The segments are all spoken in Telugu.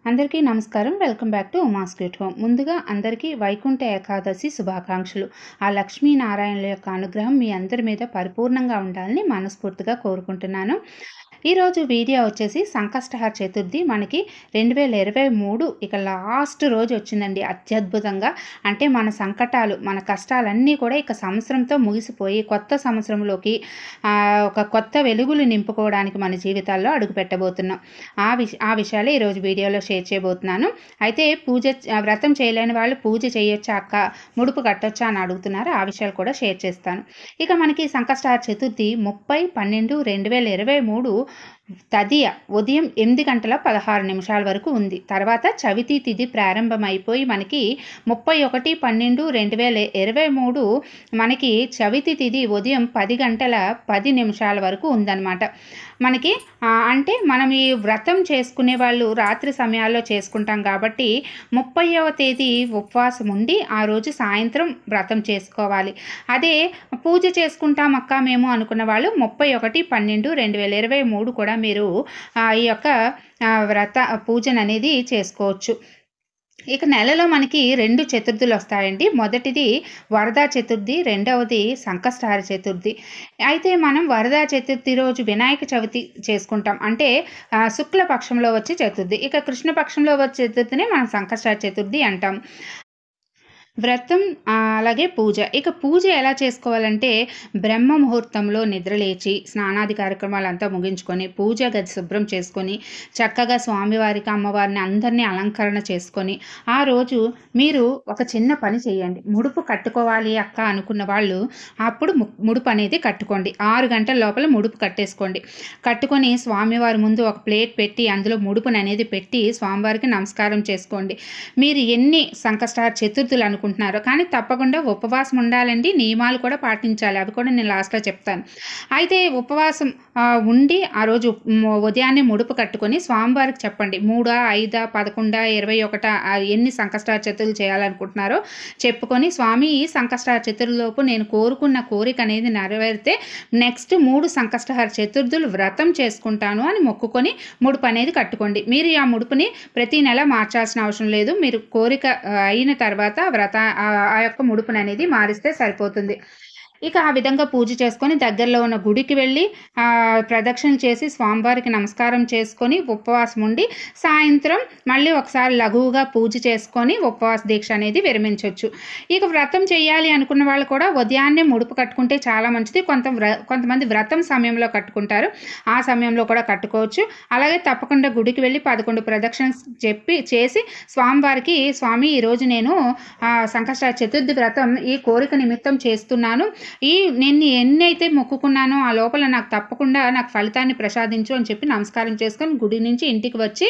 అందరికీ నమస్కారం. Welcome back to Uma's cute home. ముందుగా అందరికీ వైకుంఠ ఏకాదశి శుభాకాంక్షలు. ఆ లక్ష్మీనారాయణుల యొక్క అనుగ్రహం మీ అందరి మీద పరిపూర్ణంగా ఉండాలని మనస్ఫూర్తిగా కోరుకుంటున్నాను. ఈరోజు వీడియో వచ్చేసి సంకష్టహర చతుర్థి మనకి 2023 ఇక లాస్ట్ రోజు వచ్చిందండి. అత్యద్భుతంగా అంటే మన సంకటాలు మన కష్టాలన్నీ కూడా ఇక సంవత్సరంతో ముగిసిపోయి కొత్త సంవత్సరంలోకి ఒక కొత్త వెలుగులు నింపుకోవడానికి మన జీవితాల్లో అడుగు పెట్టబోతున్నాం. ఆ విషయాలే ఈరోజు వీడియోలో షేర్ చేయబోతున్నాను. అయితే వ్రతం చేయలేని వాళ్ళు పూజ చేయొచ్చా అక్క, ముడుపు కట్టొచ్చా అని అడుగుతున్నారు. ఆ విషయాలు కూడా షేర్ చేస్తాను. ఇక మనకి సంకష్టహర చతుర్థి 30/12/2023 తదియ ఉదయం 8:16 వరకు ఉంది. తర్వాత చవితి తిథి ప్రారంభమైపోయి మనకి 31/12/2023 మనకి చవితి తిథి ఉదయం 10:10 వరకు ఉందన్నమాట. మనకి అంటే మనం ఈ వ్రతం చేసుకునే వాళ్ళు రాత్రి సమయాల్లో చేసుకుంటాం కాబట్టి 30వ తేదీ ఉపవాసం ఉండి ఆ రోజు సాయంత్రం వ్రతం చేసుకోవాలి. అదే పూజ చేసుకుంటాం అక్క మేము అనుకున్న వాళ్ళు 31/12/2023 కూడా మీరు ఈ యొక్క వ్రత పూజన అనేది చేసుకోవచ్చు. ఇక నెలలో మనకి 2 చతుర్థులు వస్తాయండి. మొదటిది వరదా చతుర్థి, రెండవది సంకష్టహర చతుర్థి. అయితే మనం వరదా చతుర్థి రోజు వినాయక చవితి చేసుకుంటాం. అంటే శుక్లపక్షంలో వచ్చే చతుర్థి. ఇక కృష్ణపక్షంలో వచ్చే చతుర్థిని మనం సంకష్టహర చతుర్థి అంటాం. వ్రతం అలాగే పూజ. ఇక పూజ ఎలా చేసుకోవాలంటే బ్రహ్మ ముహూర్తంలో నిద్రలేచి స్నానాది కార్యక్రమాలంతా ముగించుకొని పూజ గది శుభ్రం చేసుకొని చక్కగా స్వామివారికి అమ్మవారిని అందరినీ అలంకరణ చేసుకొని ఆ రోజు మీరు ఒక చిన్న పని చేయండి. ముడుపు కట్టుకోవాలి అక్క అనుకున్న వాళ్ళు అప్పుడు ముడుపు అనేది కట్టుకోండి. 6 గంటల లోపల ముడుపు కట్టేసుకోండి. కట్టుకొని స్వామివారి ముందు ఒక ప్లేట్ పెట్టి అందులో ముడుపుని అనేది పెట్టి స్వామివారికి నమస్కారం చేసుకోండి. మీరు ఎన్ని సంకష్టహర చతుర్థులు అనుకుంటున్నారో కానీ తప్పకుండా ఉపవాసం ఉండాలండి. నియమాలు కూడా పాటించాలి. అవి కూడా నేను లాస్ట్లో చెప్తాను. అయితే ఉపవాసం ఉండి ఆ రోజు ఉదయాన్నే ముడుపు కట్టుకొని స్వామివారికి చెప్పండి. 3, 5, 11, 21 ఎన్ని సంకష్టహర చతుర్థులు చేయాలనుకుంటున్నారో చెప్పుకొని స్వామి ఈ సంకష్టహర చతుర్థులలోపు నేను కోరుకున్న కోరిక అనేది నెరవేరితే నెక్స్ట్ 3 సంకష్టహర చతుర్థులు వ్రతం చేసుకుంటాను అని మొక్కుకొని ముడుపు అనేది కట్టుకోండి. మీరు ఆ ముడుపుని ప్రతి నెల మార్చాల్సిన అవసరం లేదు. మీరు కోరిక అయిన తర్వాత ఆ యొక్క ముడుపుని అనేది మారిస్తే సరిపోతుంది. ఇక ఆ విధంగా పూజ చేసుకొని దగ్గరలో ఉన్న గుడికి వెళ్ళి ప్రదక్షిణలు చేసి స్వామివారికి నమస్కారం చేసుకొని ఉపవాసం ఉండి సాయంత్రం మళ్ళీ ఒకసారి లఘువుగా పూజ చేసుకొని ఉపవాస దీక్ష అనేది విరమించవచ్చు. ఇక వ్రతం చేయాలి అనుకున్న వాళ్ళు కూడా ఉదయాన్నే ముడుపు కట్టుకుంటే చాలా మంచిది. కొంతమంది వ్రతం సమయంలో కట్టుకుంటారు. ఆ సమయంలో కూడా కట్టుకోవచ్చు. అలాగే తప్పకుండా గుడికి వెళ్ళి 11 ప్రదక్షిణలు చేసి స్వామివారికి స్వామి ఈరోజు నేను సంకష్టహర చతుర్థి వ్రతం ఈ కోరిక నిమిత్తం చేస్తున్నాను. నేను ఎన్నైతే మొక్కుకున్నానో ఆ లోపల నాకు తప్పకుండా నాకు ఫలితాన్ని ప్రసాదించు అని చెప్పి నమస్కారం చేసుకొని గుడి నుంచి ఇంటికి వచ్చి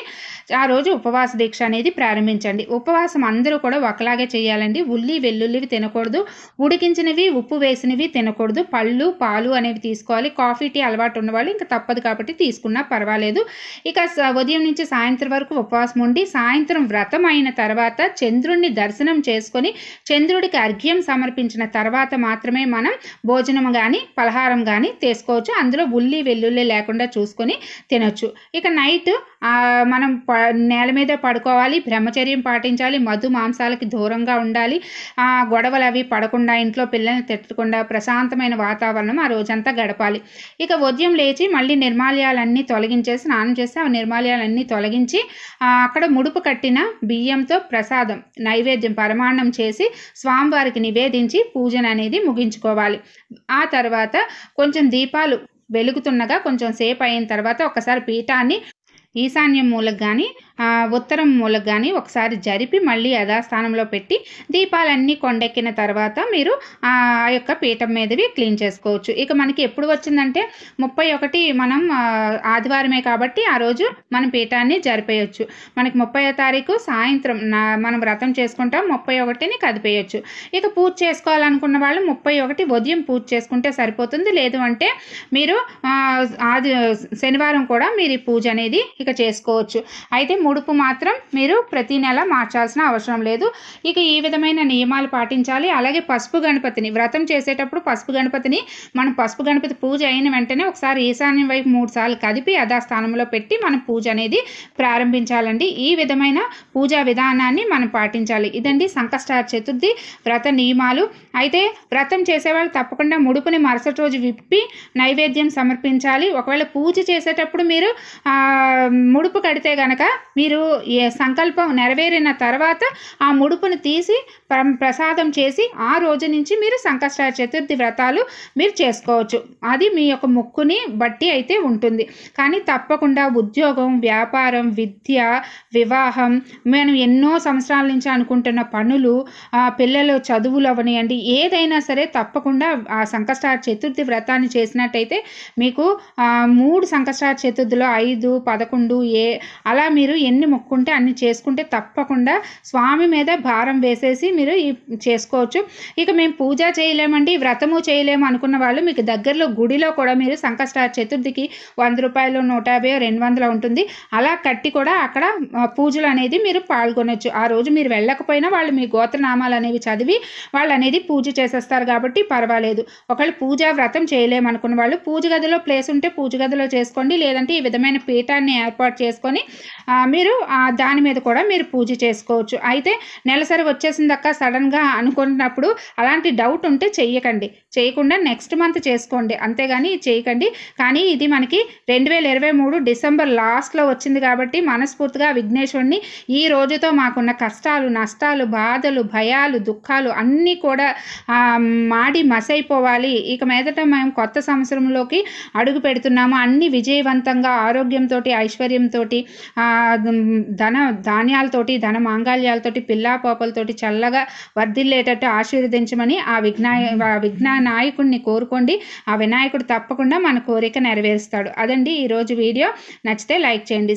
ఆ రోజు ఉపవాస దీక్ష అనేది ప్రారంభించండి. ఉపవాసం అందరూ కూడా ఒకలాగే చేయాలండి. ఉల్లి వెల్లుల్లివి తినకూడదు. ఉడికించినవి ఉప్పు వేసినవి తినకూడదు. పళ్ళు పాలు అనేవి తీసుకోవాలి. కాఫీ టీ అలవాటు ఉన్నవాళ్ళు ఇంకా తప్పదు కాబట్టి తీసుకున్నా పర్వాలేదు. ఇక ఉదయం నుంచి సాయంత్రం వరకు ఉపవాసం ఉండి సాయంత్రం వ్రతం అయిన తర్వాత చంద్రుడిని దర్శనం చేసుకొని చంద్రుడికి అర్ఘ్యం సమర్పించిన తర్వాత మాత్రమే మనం భోజనం కానీ పలహారం కానీ తీసుకోవచ్చు. అందులో ఉల్లి వెల్లుల్లి లేకుండా చూసుకొని తినొచ్చు. ఇక నైట్ మనం నేల మీద పడుకోవాలి. బ్రహ్మచర్యం పాటించాలి. మధు మాంసాలకి దూరంగా ఉండాలి. గొడవలు అవి పడకుండా ఇంట్లో పిల్లల్ని తిట్టకుండా ప్రశాంతమైన వాతావరణం ఆ రోజంతా గడపాలి. ఇక ఉదయం లేచి మళ్ళీ నిర్మాల్యాలన్నీ తొలగించేసి స్నానం చేసి ఆ నిర్మాల్యాలన్నీ తొలగించి అక్కడ ముడుపు కట్టిన బియ్యంతో ప్రసాదం నైవేద్యం పరమాన్నం చేసి స్వామివారికి నివేదించి పూజన అనేది ముగించుకోవాలి. ఆ తర్వాత కొంచెం దీపాలు వెలుగుతుండగా కొంచెం సేపు అయిన తర్వాత ఒకసారి పీఠాన్ని ఈశాన్యం మూలకు కానీ ఉత్తరం మూలకు కానీ ఒకసారి జరిపి మళ్ళీ యథాస్థానంలో పెట్టి దీపాలన్నీ కొండెక్కిన తర్వాత మీరు ఆ యొక్క పీఠం మీదవి క్లీన్ చేసుకోవచ్చు. ఇక మనకి ఎప్పుడు వచ్చిందంటే 31 మనం ఆదివారమే కాబట్టి ఆ రోజు మనం పీఠాన్ని జరిపేయచ్చు. మనకి 30వ తారీఖు సాయంత్రం మనం వ్రతం చేసుకుంటాం. 31ని కదిపేయచ్చు. ఇక పూజ చేసుకోవాలనుకున్న వాళ్ళు 31 ఉదయం పూజ చేసుకుంటే సరిపోతుంది. లేదు అంటే మీరు శనివారం కూడా మీరు ఈ పూజ అనేది ఇక చేసుకోవచ్చు. అయితే ముడుపు మాత్రం మీరు ప్రతి నెల మార్చాల్సిన అవసరం లేదు. ఇక ఈ విధమైన నియమాలు పాటించాలి. అలాగే పసుపు గణపతిని వ్రతం చేసేటప్పుడు పసుపు గణపతిని మనం పసుపు గణపతి పూజ అయిన వెంటనే ఒకసారి ఈశాన్యం వైపు 3 సార్లు కదిపి యథాస్థానంలో పెట్టి మనం పూజ అనేది ప్రారంభించాలండి. ఈ విధమైన పూజా విధానాన్ని మనం పాటించాలి. ఇదండి సంకష్టార చతుర్థి వ్రత నియమాలు. అయితే వ్రతం చేసేవాళ్ళు తప్పకుండా ముడుపుని మరుసటి రోజు విప్పి నైవేద్యం సమర్పించాలి. ఒకవేళ పూజ చేసేటప్పుడు మీరు ముడుపు కడితే గనక మీరు సంకల్పం నెరవేరిన తర్వాత ఆ ముడుపును తీసి ప్రసాదం చేసి ఆ రోజు నుంచి మీరు సంకష్టార చతుర్థి వ్రతాలు మీరు చేసుకోవచ్చు. అది మీ యొక్క మొక్కుని బట్టి అయితే ఉంటుంది. కానీ తప్పకుండా ఉద్యోగం, వ్యాపారం, విద్య, వివాహం, మనం ఎన్నో సంవత్సరాల నుంచి అనుకుంటున్న పనులు, పిల్లలు చదువులు అవనియండి, ఏదైనా సరే తప్పకుండా ఆ సంకష్టార చతుర్థి వ్రతాన్ని చేసినట్టయితే మీకు 3 సంకష్టార చతుర్థిలో 5, 11 అలా మీరు ఎన్ని మొక్కుంటే అన్ని చేసుకుంటే తప్పకుండా స్వామి మీద భారం వేసేసి మీరు చేసుకోవచ్చు. ఇక మేము పూజ చేయలేమండి, వ్రతము చేయలేము అనుకున్న వాళ్ళు మీకు దగ్గరలో గుడిలో కూడా మీరు సంకష్టార చతుర్థికి 100 రూపాయలు, 150, 200 ఉంటుంది. అలా కట్టి కూడా అక్కడ పూజలు అనేది మీరు పాల్గొనవచ్చు. ఆ రోజు మీరు వెళ్ళకపోయినా వాళ్ళు మీ గోత్రనామాలు అనేవి చదివి వాళ్ళు అనేది పూజ చేసేస్తారు కాబట్టి పర్వాలేదు. ఒకవేళ పూజ వ్రతం చేయలేమనుకున్న వాళ్ళు పూజ గదిలో ప్లేస్ ఉంటే పూజ గదిలో చేసుకోండి. లేదంటే ఈ విధమైన పీఠాన్ని ఏర్పాటు చేసుకొని మీరు దాని మీద కూడా మీరు పూజ చేసుకోవచ్చు. అయితే నెలసరి వచ్చేసిందక్క సడన్గా అనుకున్నప్పుడు అలాంటి డౌట్ ఉంటే చేయకుండా నెక్స్ట్ మంత్ చేసుకోండి, అంతేగాని చేయకండి. కానీ ఇది మనకి 2023 డిసెంబర్ లాస్ట్లో వచ్చింది కాబట్టి మనస్ఫూర్తిగా విఘ్నేశ్వరుని ఈ రోజుతో మాకున్న కష్టాలు, నష్టాలు, బాధలు, భయాలు, దుఃఖాలు అన్నీ కూడా మాడి మసైపోవాలి. ఇక మీదట మేము కొత్త సంవత్సరంలోకి అడుగు పెడుతున్నాము. అన్ని విజయవంతంగా ఆరోగ్యంతో, ఐశ్వర్యంతో, ధాన్యాలతోటి, ధన మాంగళ్యాలతోటి, పిల్లాపాపలతోటి చల్లగా వర్ధిల్లేటట్టు ఆశీర్వదించమని ఆ విఘ్న నాయకుడిని కోరుకోండి. ఆ వినాయకుడు తప్పకుండా మన కోరిక నెరవేరుస్తాడు. అదండి ఈరోజు వీడియో. నచ్చితే లైక్ చేయండి.